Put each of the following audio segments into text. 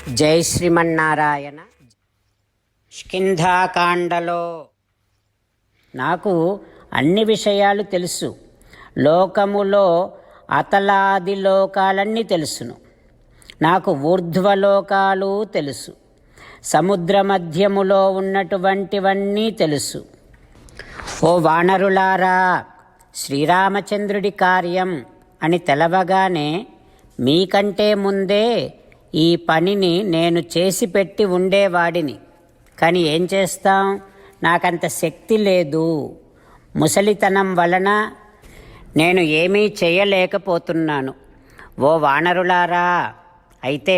జై శ్రీమన్నారాయణ. కిష్కింధాకాండలో నాకు అన్ని విషయాలు తెలుసు. లోకములో అతలాది లోకాలన్నీ తెలుసును. నాకు ఊర్ధ్వలోకాలు తెలుసు. సముద్ర మధ్యములో ఉన్నటువంటివన్నీ తెలుసు. ఓ వానరులారా, శ్రీరామచంద్రుడి కార్యం అని తెలవగానే మీకంటే ముందే ఈ పనిని నేను చేసి పెట్టి ఉండేవాడిని. కానీ ఏం చేస్తాం, నాకంత శక్తి లేదు. ముసలితనం వలన నేను ఏమీ చేయలేకపోతున్నాను. ఓ వానరులారా, అయితే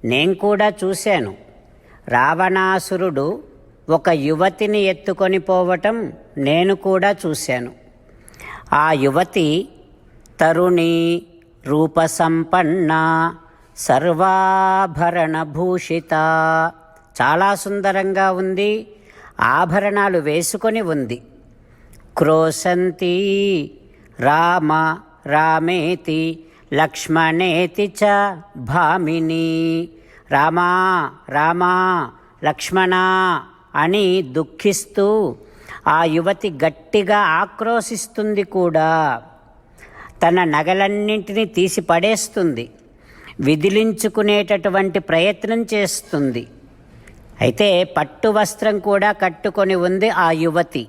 నేను కూడా చూశాను. రావణాసురుడు ఒక యువతిని ఎత్తుకొని పోవటం నేను కూడా చూశాను. ఆ యువతి తరుణి, రూపసంపన్న, సర్వాభరణ భూషిత, చాలా సుందరంగా ఉంది. ఆభరణాలు వేసుకొని ఉంది. క్రోశంతి రామ రామేతి లక్ష్మణేతి చ భామిని, రామా రామా లక్ష్మణ అని దుఃఖిస్తూ ఆ యువతి గట్టిగా ఆక్రోశిస్తుంది కూడా. తన నగలన్నింటినీ తీసి పడేస్తుంది. విదిలించుకునేటటువంటి ప్రయత్నం చేస్తుంది. అయితే పట్టు వస్త్రం కూడా కట్టుకొని ఉంది ఆ యువతి.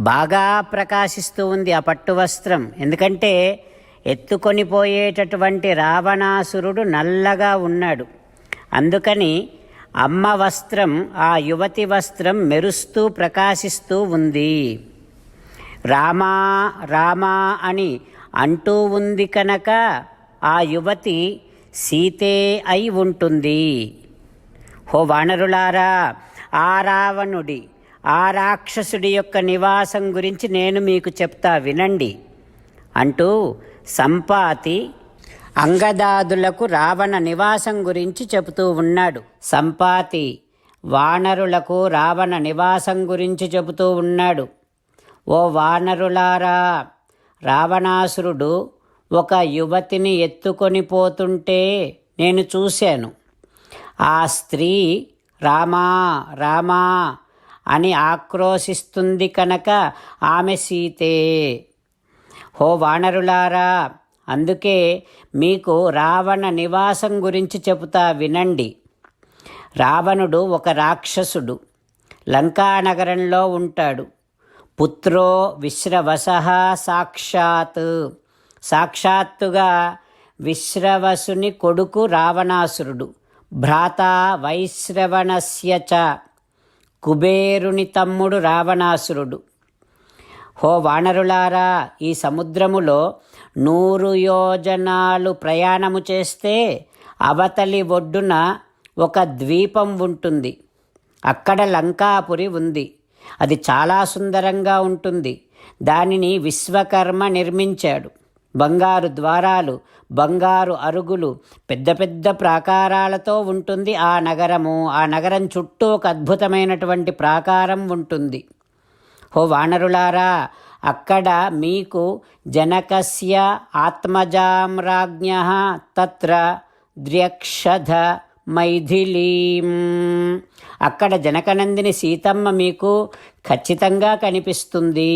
బాగా ప్రకాశిస్తూ ఉంది ఆ పట్టు వస్త్రం. ఎందుకంటే ఎత్తుకొని పోయేటటువంటి రావణాసురుడు నల్లగా ఉన్నాడు. అందుకని అమ్మ వస్త్రం, ఆ యువతి వస్త్రం మెరుస్తూ ప్రకాశిస్తూ ఉంది. రామా రామా అని అంటూ ఉంది కనుక ఆ యువతి సీతే అయి ఉంటుంది. హో వానరులారా, ఆ రావణుడి, ఆ రాక్షసుడి యొక్క నివాసం గురించి నేను మీకు చెప్తా వినండి అంటూ సంపాతి అంగదాదులకు రావణ నివాసం గురించి చెబుతూ ఉన్నాడు. సంపాతి వానరులకు రావణ నివాసం గురించి చెబుతూ ఉన్నాడు. ఓ వానరులారా, రావణాసురుడు ఒక యువతిని ఎత్తుకొని పోతుంటే నేను చూశాను. ఆ స్త్రీ రామా రామా అని ఆక్రోశిస్తుంది కనుక ఆమె సీతే. హో వానరులారా, అందుకే మీకు రావణ నివాసం గురించి చెబుతా వినండి. రావణుడు ఒక రాక్షసుడు. లంకానగరంలో ఉంటాడు. పుత్రో విశ్రవసః సాక్షాత్, సాక్షాత్తుగా విశ్రవసుని కొడుకు రావణాసురుడు. భ్రాత వైశ్రవణస్య చ, కుబేరుని తమ్ముడు రావణాసురుడు. హో వానరులారా, ఈ సముద్రములో 100 యోజనాలు ప్రయాణము చేస్తే అవతలి ఒడ్డున ఒక ద్వీపం ఉంటుంది. అక్కడ లంకాపురి ఉంది. అది చాలా సుందరంగా ఉంటుంది. దానిని విశ్వకర్మ నిర్మించాడు. బంగారు ద్వారాలు, బంగారు అరుగులు, పెద్ద పెద్ద ప్రాకారాలతో ఉంటుంది ఆ నగరము. ఆ నగరం చుట్టూ ఒక అద్భుతమైనటువంటి ప్రాకారం ఉంటుంది. హో వానరులారా, అక్కడ మీకు జనకస్య ఆత్మజాం రాజ్ఞః తత్ర ద్ర్యక్షధ మైథిలీం, అక్కడ జనకనందిని సీతమ్మ మీకు ఖచ్చితంగా కనిపిస్తుంది.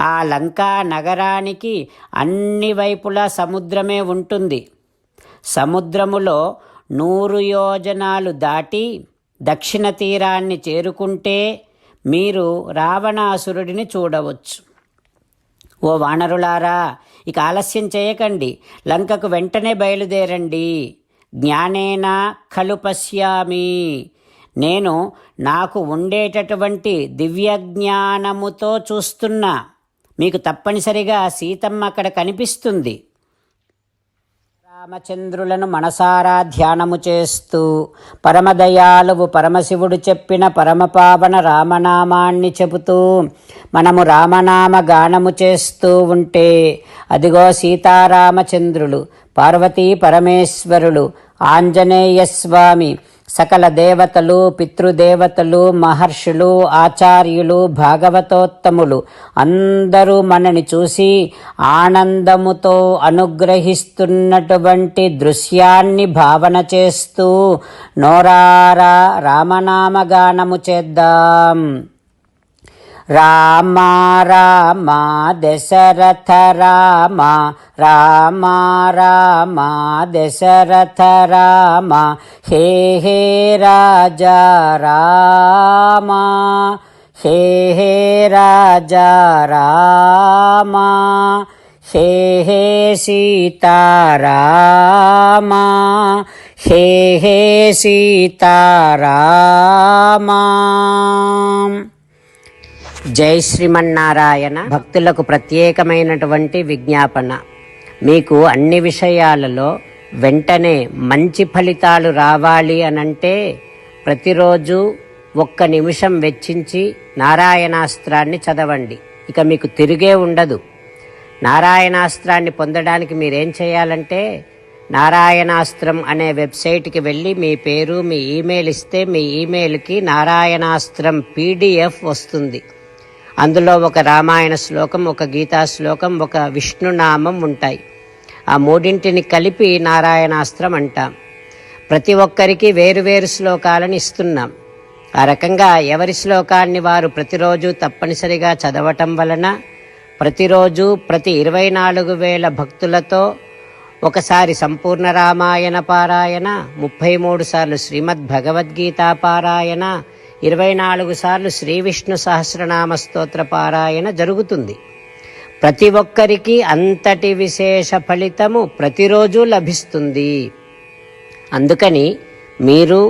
ఆ లంకా నగరానికి అన్ని వైపులా సముద్రమే ఉంటుంది. సముద్రములో 100 యోజనాలు దాటి దక్షిణ తీరాన్ని చేరుకుంటే మీరు రావణాసురుడిని చూడవచ్చు. ఓ వానరులారా, ఇక ఆలస్యం చేయకండి, లంకకు వెంటనే బయలుదేరండి. జ్ఞానేన ఖలు పశ్యామి, నేను నాకు ఉండేటటువంటి దివ్య జ్ఞానముతో చూస్తున్నా. మీకు తప్పనిసరిగా సీతమ్మ అక్కడ కనిపిస్తుంది. రామచంద్రులను మనసారా ధ్యానము చేస్తూ పరమదయాలువు పరమశివుడు చెప్పిన పరమపావన రామనామాన్ని చెబుతూ మనము రామనామ గానము చేస్తూ ఉంటే అదిగో సీతారామచంద్రులు, పార్వతీ పరమేశ్వరులు, ఆంజనేయస్వామి, సకల దేవతలు, పితృదేవతలు, మహర్షులు, ఆచార్యులు, భాగవతోత్తములు అందరూ మనని చూసి ఆనందముతో అనుగ్రహిస్తున్నటువంటి దృశ్యాన్ని భావన చేస్తూ నోరారా రామనామగానము చేద్దాం. రామ రామ దశరథ రామ, రామ రామ దశరథ రామ, హే హే రాజా రామ, హే హే రాజా రామ, హే హే సీతారామ, హే హే సీతారామ. జై శ్రీమన్నారాయణ. భక్తులకు ప్రత్యేకమైనటువంటి విజ్ఞాపన. మీకు అన్ని విషయాలలో వెంటనే మంచి ఫలితాలు రావాలి అనంటే ప్రతిరోజు 1 నిమిషం వెచ్చించి నారాయణాస్త్రాన్ని చదవండి. ఇక మీకు తిరిగే ఉండదు. నారాయణాస్త్రాన్ని పొందడానికి మీరేం చేయాలంటే నారాయణాస్త్రం అనే వెబ్సైట్కి వెళ్ళి మీ పేరు, మీ ఈమెయిల్ ఇస్తే మీ ఈమెయిల్కి నారాయణాస్త్రం PDF వస్తుంది. అందులో ఒక రామాయణ శ్లోకం, ఒక గీతా శ్లోకం, ఒక విష్ణునామం ఉంటాయి. ఆ 3 కలిపి నారాయణాస్త్రం అంటాం. ప్రతి ఒక్కరికి వేరువేరు శ్లోకాలను ఇస్తున్నాం. ఆ రకంగా ఎవరి శ్లోకాన్ని వారు ప్రతిరోజు తప్పనిసరిగా చదవటం వలన ప్రతిరోజు ప్రతి 24,000 భక్తులతో ఒకసారి సంపూర్ణ రామాయణ పారాయణ, 33 సార్లు శ్రీమద్ భగవద్గీత పారాయణ, 24 సార్లు శ్రీ విష్ణు సహస్రనామ స్తోత్ర పారాయణ జరుగుతుంది. ప్రతి ఒక్కరికి అంతటి విశేష ఫలితము ప్రతిరోజు లభిస్తుంది. అందుకని మీరు,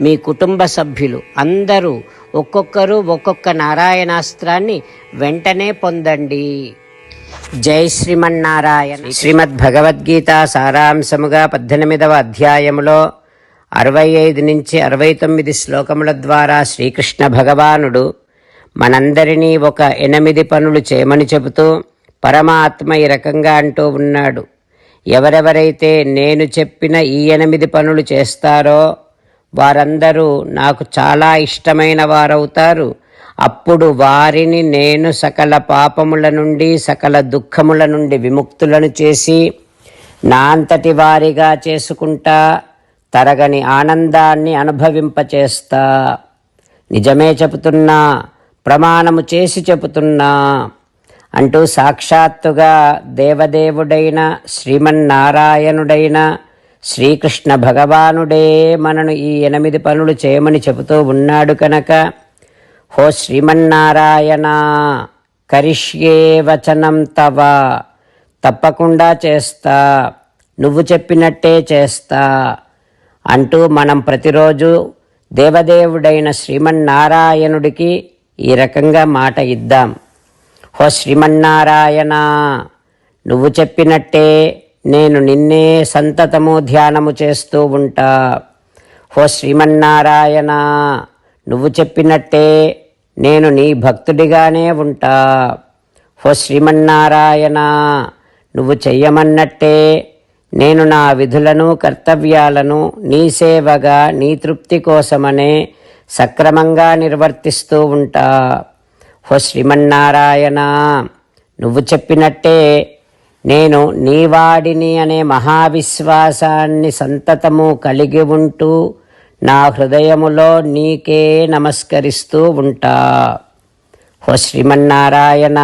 మీ కుటుంబ సభ్యులు అందరూ ఒక్కొక్కరు ఒక్కొక్క నారాయణాస్త్రాన్ని వెంటనే పొందండి. జై శ్రీమన్నారాయణ. శ్రీమద్ భగవద్గీత సారాంశముగా 18వ అధ్యాయములో 65 నుంచి 69 శ్లోకముల ద్వారా శ్రీకృష్ణ భగవానుడు మనందరినీ ఒక 8 పనులు చేయమని చెబుతూ పరమాత్మ ఈ రకంగా అంటూ ఉన్నాడు. ఎవరెవరైతే నేను చెప్పిన ఈ 8 పనులు చేస్తారో వారందరూ నాకు చాలా ఇష్టమైన వారవుతారు. అప్పుడు వారిని నేను సకల పాపముల నుండి, సకల దుఃఖముల నుండి విముక్తులను చేసి నా అంతటి వారిగా చేసుకుంటా, తరగని ఆనందాన్ని అనుభవింపచేస్తా. నిజమే చెబుతున్నా, ప్రమాణము చేసి చెబుతున్నా అంటూ సాక్షాత్తుగా దేవదేవుడైన శ్రీమన్నారాయణుడైన శ్రీకృష్ణ భగవానుడే మనను ఈ 8 పనులు చేయమని చెబుతూ ఉన్నాడు కనుక, హో శ్రీమన్నారాయణ, కరిష్యే వచనం తవ, తప్పకుండా చేస్తా, నువ్వు చెప్పినట్టే చేస్తా అంటూ మనం ప్రతిరోజు దేవదేవుడైన శ్రీమన్నారాయణుడికి ఈ రకంగా మాట ఇద్దాం. హో శ్రీమన్నారాయణ, నువ్వు చెప్పినట్టే నేను నిన్నే సంతతము ధ్యానము చేస్తూ ఉంటా. హో శ్రీమన్నారాయణ, నువ్వు చెప్పినట్టే నేను నీ భక్తుడిగానే ఉంటా. హో శ్రీమన్నారాయణ, నువ్వు చెయ్యమన్నట్టే నేను నా విధులను, కర్తవ్యాలను నీ సేవగా, నీ తృప్తి కోసమనే సక్రమంగా నిర్వర్తిస్తూ ఉంటా. హో శ్రీమన్నారాయణ, నువ్వు చెప్పినట్టే నేను నీవాడిని అనే మహావిశ్వాసాన్ని సంతతము కలిగి ఉంటూ నా హృదయములో నీకే నమస్కరిస్తూ ఉంటా. హో శ్రీమన్నారాయణ,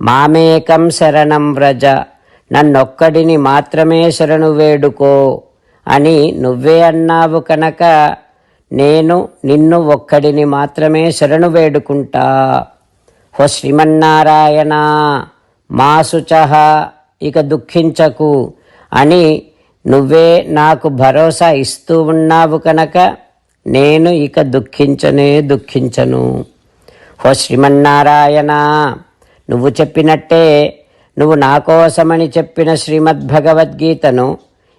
మామేకం శరణం వ్రజ, నన్నొక్కడిని మాత్రమే శరణు వేడుకో అని నువ్వే అన్నావు కనుక నేను నిన్ను ఒక్కడిని మాత్రమే శరణు వేడుకుంటా. హో శ్రీమన్నారాయణ, మా శుచః, ఇక దుఃఖించకు అని నువ్వే నాకు భరోసా ఇస్తూ ఉన్నావు కనుక నేను ఇక దుఃఖించను. హో శ్రీమన్నారాయణ, నువ్వు చెప్పినట్టే నువ్వు నా కోసమని చెప్పిన శ్రీమద్భగవద్గీతను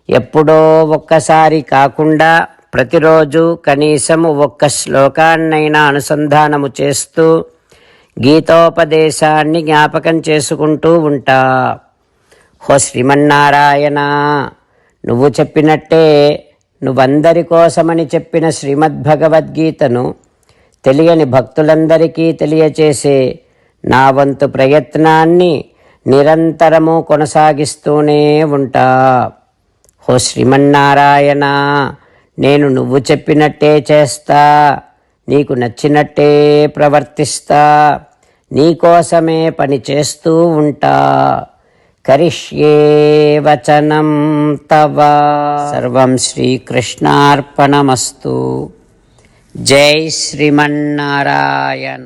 ఎప్పుడో ఒక్కసారి కాకుండా ప్రతిరోజు కనీసము 1 శ్లోకాన్నైనా అనుసంధానము చేస్తూ గీతోపదేశాన్ని జ్ఞాపకం చేసుకుంటూ ఉంటా. హో శ్రీమన్నారాయణ, నువ్వు చెప్పినట్టే నువ్వందరి కోసమని చెప్పిన శ్రీమద్భగవద్గీతను తెలియని భక్తులందరికీ తెలియచేసే నా వంతు ప్రయత్నాన్ని నిరంతరము కొనసాగిస్తూనే ఉంటా. ఓ శ్రీమన్నారాయణ, నేను నువ్వు చెప్పినట్టే చేస్తా, నీకు నచ్చినట్టే ప్రవర్తిస్తా, నీకోసమే పని చేస్తూ ఉంటా. కరిష్యే వచనం తవ. సర్వం శ్రీకృష్ణార్పణమస్తు. జై శ్రీమన్నారాయణ.